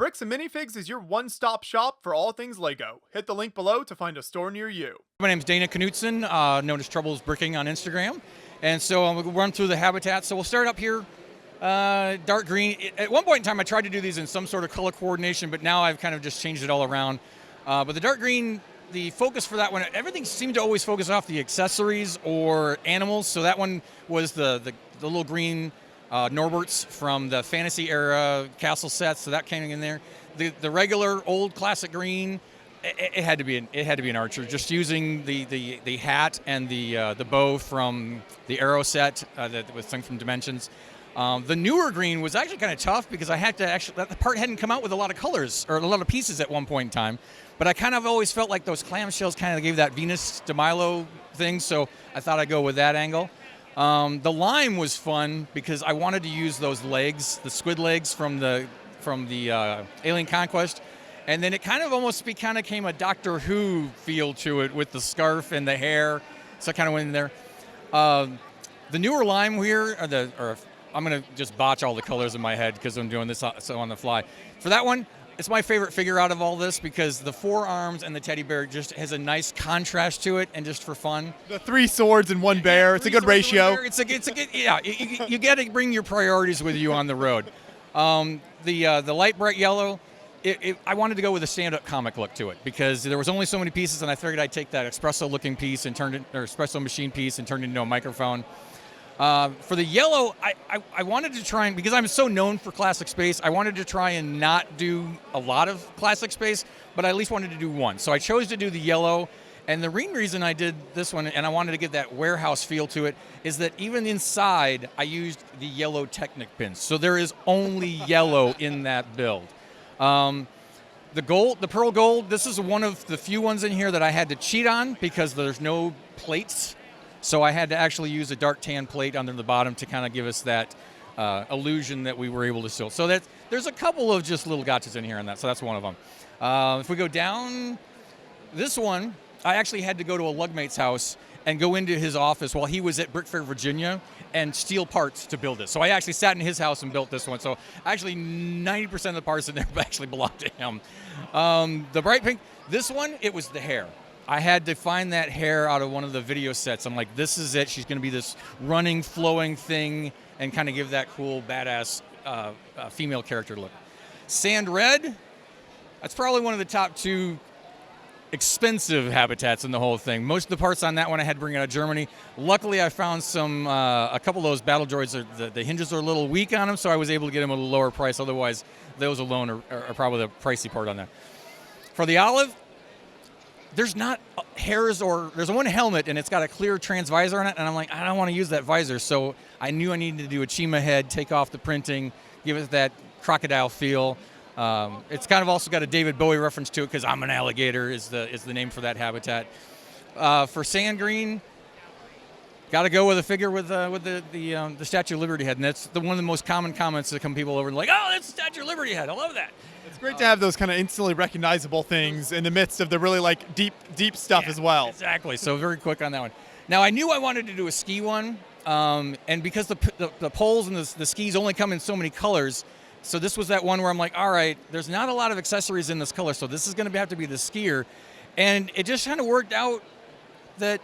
Bricks and Minifigs is your one-stop shop for all things LEGO. Hit the link below to find a store near you. My name is Dana Knutson, known as Troubles Bricking on Instagram. And so I'm going to run through the habitats. So we'll start up here, dark green. At one point in time, I tried to do these in some sort of color coordination, but now I've kind of just changed it all around. But the dark green, the focus for that one, everything seemed to always focus off the accessories or animals. So that one was the little green Norberts from the fantasy era castle sets, so that came in there. The regular old classic green, it had to be an archer. Just using the hat and the bow from the arrow set that was thing from Dimensions. The newer green was actually kind of tough because I had to that part hadn't come out with a lot of colors or a lot of pieces at one point in time. But I kind of always felt like those clamshells kind of gave that Venus de Milo thing, so I thought I'd go with that angle. The lime was fun because I wanted to use those legs, the squid legs from the Alien Conquest, and then it kind of almost became a Doctor Who feel to it with the scarf and the hair, so I kind of went in there. The newer lime here, I'm going to just botch all the colors in my head because I'm doing this so on the fly. For that one, it's my favorite figure out of all this because the forearms and the teddy bear just has a nice contrast to it, and just for fun. The 3 swords and 1 bear. It's a good ratio. It's a good, yeah. You got to bring your priorities with you on the road. The light bright yellow. I wanted to go with a stand-up comic look to it because there was only so many pieces, and I figured I'd take that espresso-looking piece and espresso machine piece and turn it into a microphone. For the yellow, I wanted to try and, because I'm so known for classic space, I wanted to try and not do a lot of classic space, but I at least wanted to do one. So I chose to do the yellow, and the main reason I did this one, and I wanted to get that warehouse feel to it, is that even inside, I used the yellow Technic pins. So there is only yellow in that build. The pearl gold, this is one of the few ones in here that I had to cheat on because there's no plates. So I had to actually use a dark tan plate under the bottom to kind of give us that illusion that we were able to seal. So there's a couple of just little gotchas in here on that, so that's one of them. If we go down, this one, I actually had to go to a lugmate's house and go into his office while he was at Brick Fair, Virginia, and steal parts to build it. So I actually sat in his house and built this one. So actually 90% of the parts in there actually belong to him. The bright pink, this one, it was the hair. I had to find that hair out of one of the video sets. I'm like, this is it. She's going to be this running, flowing thing and kind of give that cool, badass female character look. Sand red, that's probably one of the top 2 expensive habitats in the whole thing. Most of the parts on that one I had to bring out of Germany. Luckily, I found a couple of those battle droids, the hinges are a little weak on them, so I was able to get them at a lower price. Otherwise, those alone are probably the pricey part on that. For the olive, there's not hairs, or there's one helmet and it's got a clear trans visor on it, and I'm like, I don't want to use that visor, so I knew I needed to do a Chima head, take off the printing, give it that crocodile feel. It's kind of also got a David Bowie reference to it because I'm an alligator is the name for that habitat. For sand green, got to go with a figure with the Statue of Liberty head, and that's one of the most common comments that come people over and like, oh, that's the Statue of Liberty head. I love that. It's great to have those kind of instantly recognizable things in the midst of the really like deep stuff as well. Exactly. So very quick on that one. Now I knew I wanted to do a ski one, and because the poles and the skis only come in so many colors, so this was that one where I'm like, all right, there's not a lot of accessories in this color, so this is going to have to be the skier, and it just kind of worked out that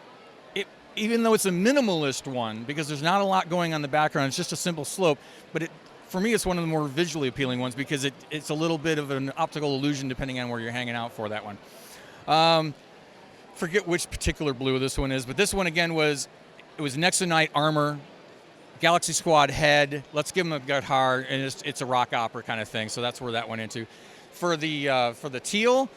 even though it's a minimalist one, because there's not a lot going on in the background, it's just a simple slope, but for me, it's one of the more visually appealing ones because it's a little bit of an optical illusion depending on where you're hanging out for that one. Forget which particular blue this one is, but this one again was Nexonite armor, Galaxy Squad head. Let's give him a guitar, and it's a rock opera kind of thing. So that's where that went into. For the teal,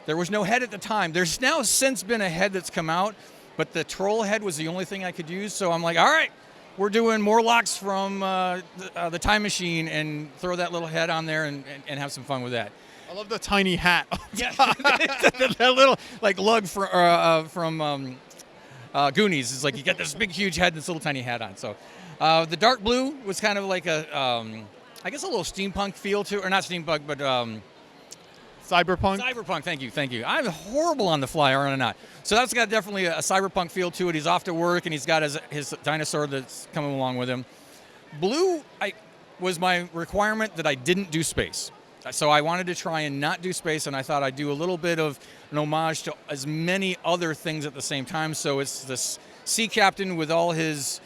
there was no head at the time. There's now since been a head that's come out, but the troll head was the only thing I could use. So I'm like, all right. We're doing Morlocks from the Time Machine and throw that little head on there and have some fun with that. I love the tiny hat. Yeah, that little like lug from Goonies. It's like you got this big, huge head and this little tiny hat on. So the dark blue was kind of like I guess a little steampunk feel to it, or not steampunk, but Cyberpunk? Cyberpunk, thank you. I'm horrible on the fly, aren't I not? So that's got definitely a cyberpunk feel to it. He's off to work, and he's got his dinosaur that's coming along with him. Blue was my requirement that I didn't do space. So I wanted to try and not do space, and I thought I'd do a little bit of an homage to as many other things at the same time. So it's this sea captain with all his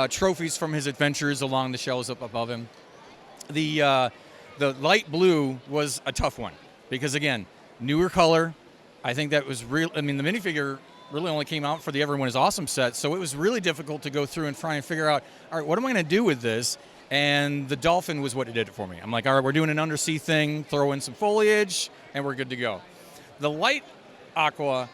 trophies from his adventures along the shelves up above him. The light blue was a tough one because, again, newer color. I think that was real. I mean, the minifigure really only came out for the Everyone is Awesome set, so it was really difficult to go through and try and figure out, all right, what am I going to do with this? And the dolphin was what did it for me. I'm like, all right, we're doing an undersea thing, throw in some foliage, and we're good to go. The light aqua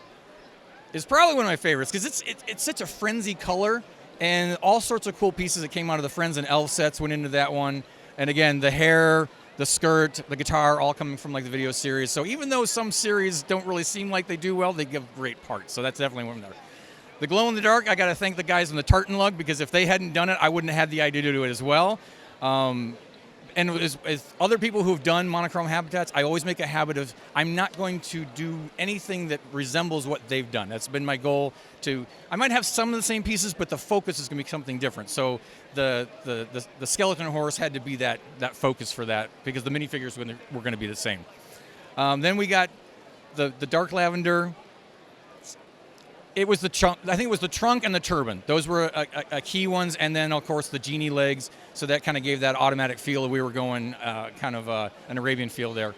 is probably one of my favorites because it's such a frenzy color, and all sorts of cool pieces that came out of the Friends and Elf sets went into that one. And again, the hair, the skirt, the guitar, all coming from like the video series. So even though some series don't really seem like they do well, they give great parts. So that's definitely one there. The glow in the dark, I got to thank the guys in the tartan lug because if they hadn't done it, I wouldn't have had the idea to do it as well. And as other people who've done monochrome habitats, I always make a habit of I'm not going to do anything that resembles what they've done. That's been my goal. I might have some of the same pieces, but the focus is going to be something different. So the skeleton horse had to be that focus for that because the minifigures were going to be the same. Then we got the dark lavender. It was the trunk. I think it was the trunk and the turban. Those were a key ones, and then of course the genie legs. So that kind of gave that automatic feel that we were going kind of an Arabian feel there.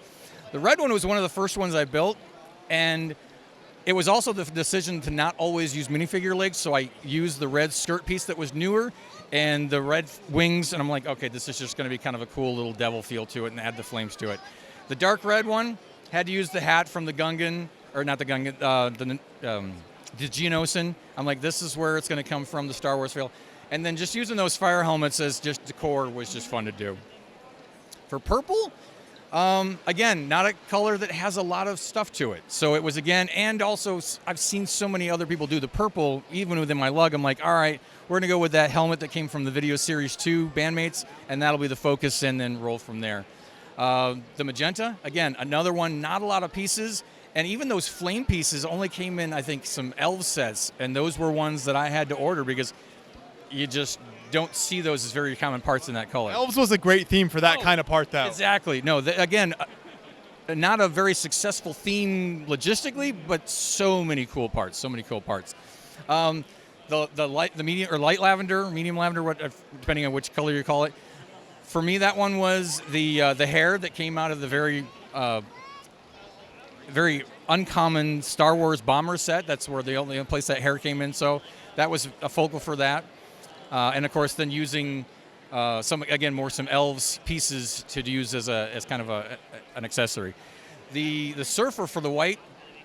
The red one was one of the first ones I built, and it was also the decision to not always use minifigure legs. So I used the red skirt piece that was newer, and the red wings, and I'm like, okay, this is just going to be kind of a cool little devil feel to it, and add the flames to it. The dark red one had to use the hat from the Gungan, or not the Gungan, the Geonosian. I'm like, this is where it's going to come from, the Star Wars feel. And then just using those fire helmets as just decor was just fun to do. For purple, again, not a color that has a lot of stuff to it. So it was, again, and also I've seen so many other people do the purple, even within my lug. I'm like, all right, we're going to go with that helmet that came from the Video Series 2 bandmates, and that'll be the focus, and then roll from there. The magenta, again, another one, not a lot of pieces. And even those flame pieces only came in, I think, some elf sets. And those were ones that I had to order because you just don't see those as very common parts in that color. Elves was a great theme for that kind of part, though. Exactly. No, again, not a very successful theme logistically, but so many cool parts. So many cool parts. The light lavender, medium lavender, depending on which color you call it. For me, that one was the hair that came out of the very uncommon Star Wars bomber set. That's where the only place that hair came in. So that was a focal for that. And of course, then using some elves pieces to use as kind of an accessory. The surfer for the white,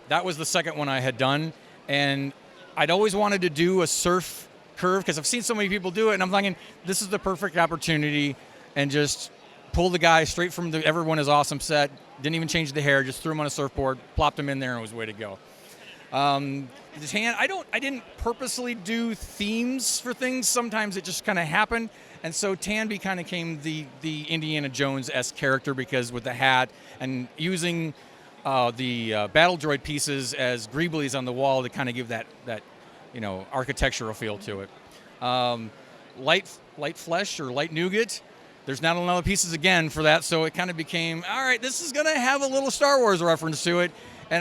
that was the second one I had done, and I'd always wanted to do a surf curve because I've seen so many people do it, and I'm thinking this is the perfect opportunity, and just pull the guy straight from the Everyone is Awesome set. Didn't even change the hair, just threw him on a surfboard, plopped him in there, and it was way to go. The tan, I didn't purposely do themes for things. Sometimes it just kind of happened, and so tan kind of became the Indiana Jones-esque character because with the hat and using the battle droid pieces as greeblies on the wall to kind of give that architectural feel to it. Light flesh or light nougat. There's not enough pieces again for that, so it kind of became, all right, this is going to have a little Star Wars reference to it. And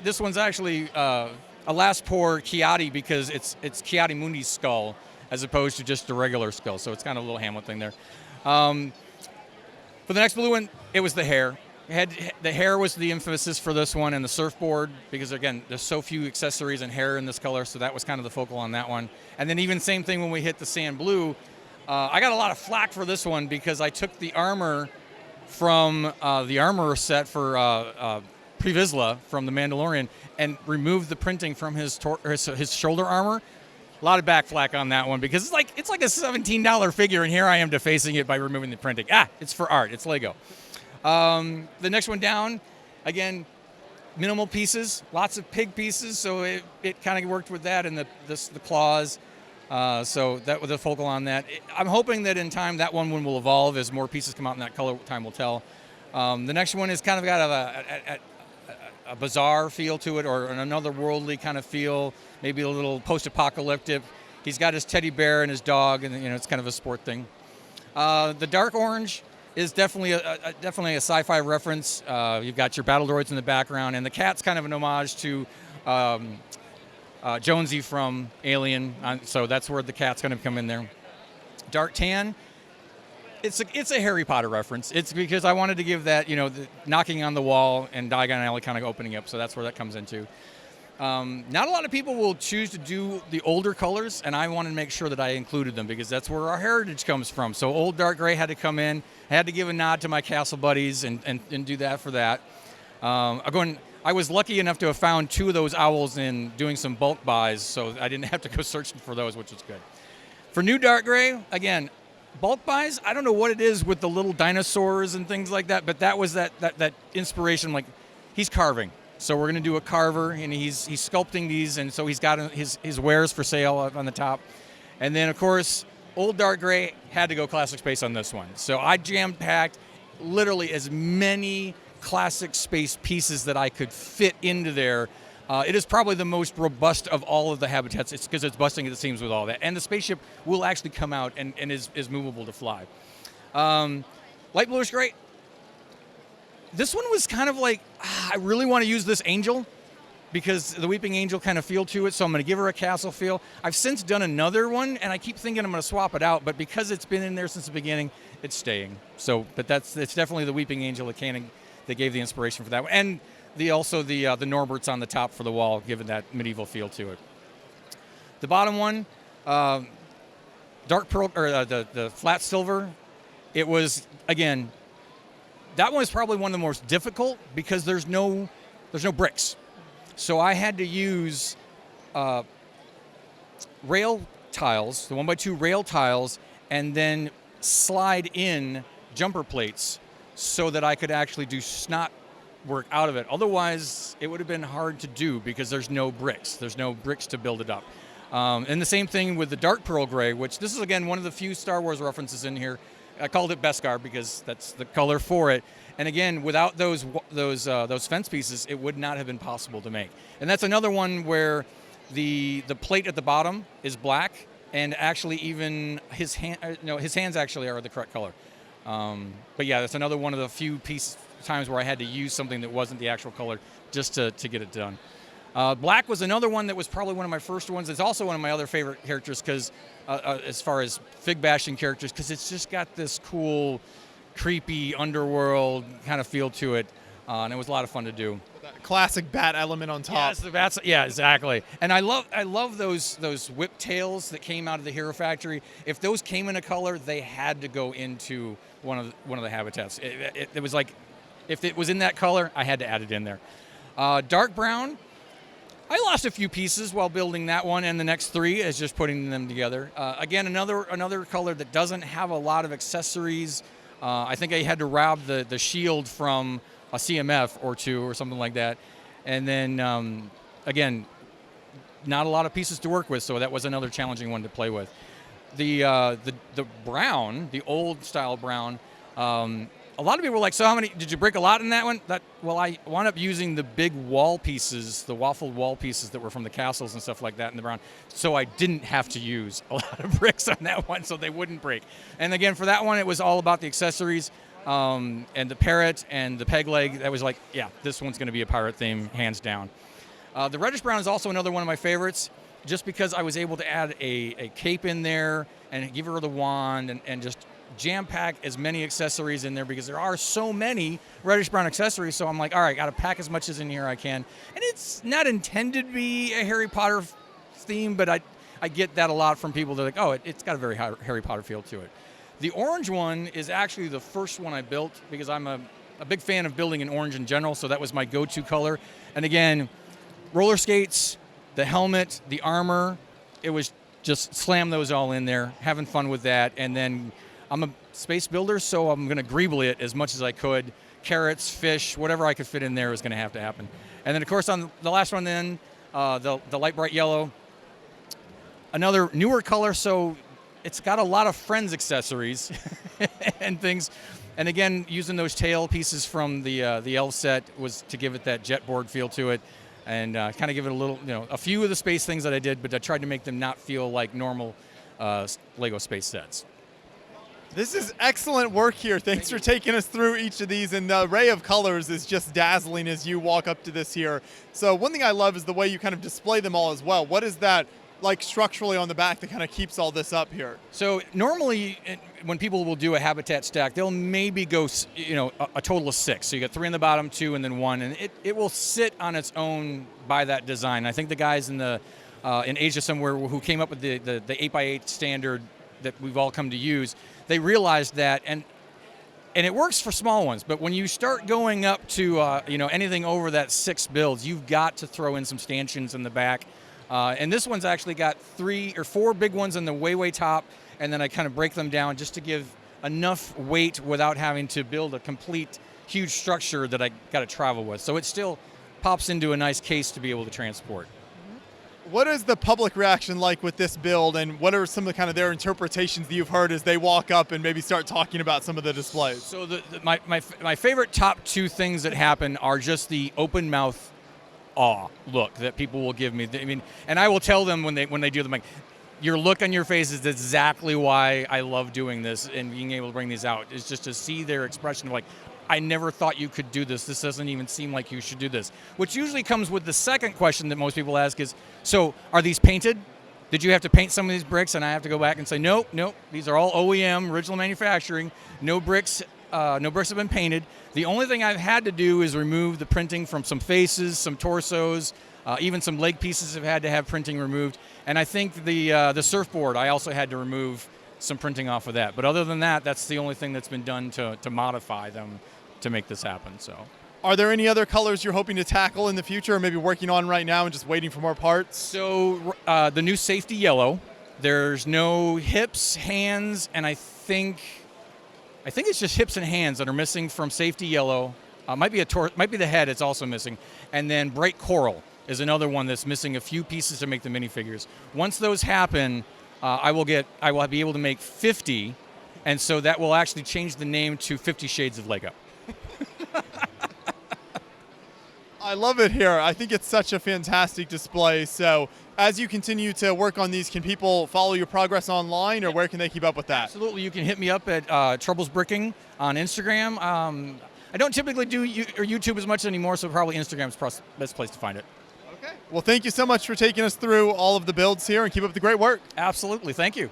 this one's actually a last pour Kiadi because it's Kiadi Mundi's skull as opposed to just a regular skull. So it's kind of a little Hamlet thing there. For the next blue one, it was the hair. The hair was the emphasis for this one, and the surfboard because, again, there's so few accessories and hair in this color, so that was kind of the focal on that one. And then even same thing when we hit the sand blue. I got a lot of flack for this one because I took the armor from the armor set for Pre Vizsla from The Mandalorian and removed the printing from his shoulder armor. A lot of back flack on that one because it's like a $17 figure, and here I am defacing it by removing the printing. It's for art. It's Lego. The next one down, again, minimal pieces, lots of pig pieces, so it kind of worked with that and the claws. So that was the focal on that. I'm hoping that in time that one will evolve as more pieces come out in that color. Time will tell. The next one is kind of got a bizarre feel to it, or another worldly kind of feel, maybe a little post-apocalyptic. He's got his teddy bear and his dog, and it's kind of a sport thing. The dark orange, is definitely a sci-fi reference. You've got your battle droids in the background, and the cat's kind of an homage to Jonesy from Alien, so that's where the cat's going to come in there. Dark tan, it's a Harry Potter reference. It's because I wanted to give that, the knocking on the wall and Diagon Alley kind of opening up, so that's where that comes into. Not a lot of people will choose to do the older colors, and I wanted to make sure that I included them because that's where our heritage comes from. So old dark gray had to come in. I had to give a nod to my castle buddies and do that for that. I was lucky enough to have found 2 of those owls in doing some bulk buys, so I didn't have to go searching for those, which was good. For new dark gray, again, bulk buys, I don't know what it is with the little dinosaurs and things like that, but that was that inspiration, like he's carving. So we're going to do a carver, and he's sculpting these, and so he's got his wares for sale up on the top. And then, of course, old dark gray had to go classic space on this one. So I jam-packed literally as many classic space pieces that I could fit into there. It is probably the most robust of all of the habitats. It's because it's busting at the seams with all that. And the spaceship will actually come out and is movable to fly. Light bluish gray. This one was kind of like, I really want to use this angel because the Weeping Angel kind of feel to it, so I'm going to give her a castle feel. I've since done another one, and I keep thinking I'm going to swap it out, but because it's been in there since the beginning, it's staying. So, but it's definitely the Weeping Angel that gave the inspiration for that one. And also the Norberts on the top for the wall, giving that medieval feel to it. The bottom one, dark pearl, or the flat silver, it was, again, that one is probably one of the most difficult because there's no bricks. So I had to use rail tiles, the 1x2 rail tiles, and then slide in jumper plates so that I could actually do snot work out of it. Otherwise, it would have been hard to do because there's no bricks. There's no bricks to build it up. And the same thing with the dark pearl gray, which this is, again, one of the few Star Wars references in here. I called it Beskar because that's the color for it. And again, without those fence pieces, it would not have been possible to make. And that's another one where the plate at the bottom is black, and actually even his hands actually are the correct color. But yeah, that's another one of the few times where I had to use something that wasn't the actual color just to get it done. Black was another one that was probably one of my first ones. It's also one of my other favorite characters because, as far as fig bashing characters, because it's just got this cool, creepy underworld kind of feel to it, and it was a lot of fun to do. That classic bat element on top. Yes, the bats. Yeah, exactly. And I love those whip tails that came out of the Hero Factory. If those came in a color, they had to go into one of the habitats. It was like, if it was in that color, I had to add it in there. Dark brown. I lost a few pieces while building that one and the next 3 as just putting them together. Again, another color that doesn't have a lot of accessories. I think I had to rob the shield from a CMF or 2 or something like that. And then, again, not a lot of pieces to work with, so that was another challenging one to play with. The brown, the old style brown, a lot of people were like, so how many, did you break a lot in that one? Well, I wound up using the big wall pieces, the waffled wall pieces that were from the castles and stuff like that in the brown, so I didn't have to use a lot of bricks on that one, so they wouldn't break. And again, for that one, it was all about the accessories, and the parrot and the peg leg. That was like, yeah, this one's going to be a pirate theme, hands down. The reddish brown is also another one of my favorites, just because I was able to add a cape in there and give her the wand and just jam-pack as many accessories in there because there are so many reddish-brown accessories, so I'm like, all right, got to pack as much as in here I can. And it's not intended to be a Harry Potter theme, but I get that a lot from people. They're like, oh, it's got a very Harry Potter feel to it. The orange one is actually the first one I built because I'm a big fan of building in orange in general, so that was my go-to color. And again, roller skates, the helmet, the armor, it was just slam those all in there, having fun with that, and then I'm a space builder, so I'm going to greeble it as much as I could. Carrots, fish, whatever I could fit in there is going to have to happen. And then, of course, on the last one then, the light bright yellow, another newer color, so it's got a lot of Friends accessories and things. And again, using those tail pieces from the elf set was to give it that jet board feel to it and kind of give it a little, a few of the space things that I did, but I tried to make them not feel like normal Lego space sets. This is excellent work here. Thanks for taking us through each of these, and the array of colors is just dazzling as you walk up to this here. So one thing I love is the way you kind of display them all as well. What is that like structurally on the back that kind of keeps all this up here? So normally when people will do a habitat stack, they'll maybe go, a total of 6. So you got 3 on the bottom, 2, and then 1, and it will sit on its own by that design. I think the guys in Asia somewhere who came up with the 8x8 standard that we've all come to use, they realized that, and it works for small ones, but when you start going up to anything over that 6 builds, you've got to throw in some stanchions in the back. And this one's actually got 3 or 4 big ones on the way top, and then I kind of break them down just to give enough weight without having to build a complete huge structure that I got to travel with. So it still pops into a nice case to be able to transport. What is the public reaction like with this build, and what are some of the kind of their interpretations that you've heard as they walk up and maybe start talking about some of the displays? So my favorite top 2 things that happen are just the open mouth awe look that people will give me. I mean, and I will tell them when they do them, like, your look on your face is exactly why I love doing this and being able to bring these out, is just to see their expression of like, I never thought you could do this. This doesn't even seem like you should do this. Which usually comes with the second question that most people ask is, so are these painted? Did you have to paint some of these bricks? And I have to go back and say, nope, these are all OEM, original manufacturing. No bricks have been painted. The only thing I've had to do is remove the printing from some faces, some torsos, even some leg pieces have had to have printing removed. And I think the surfboard, I also had to remove some printing off of that. But other than that, that's the only thing that's been done to modify them to make this happen. So, are there any other colors you're hoping to tackle in the future, or maybe working on right now and just waiting for more parts? So the new safety yellow, there's no hips, hands, and I think it's just hips and hands that are missing from safety yellow. Might be the head, it's also missing. And then bright coral is another one that's missing a few pieces to make the minifigures. Once those happen, I will be able to make 50, and so that will actually change the name to 50 Shades of Lego. I love it here. I think it's such a fantastic display. So as you continue to work on these, can people follow your progress online, or where can they keep up with that? Absolutely. You can hit me up at Troubles Bricking on Instagram. I don't typically do YouTube as much anymore, so probably Instagram's the best place to find it. Okay. Well, thank you so much for taking us through all of the builds here, and keep up the great work. Absolutely. Thank you.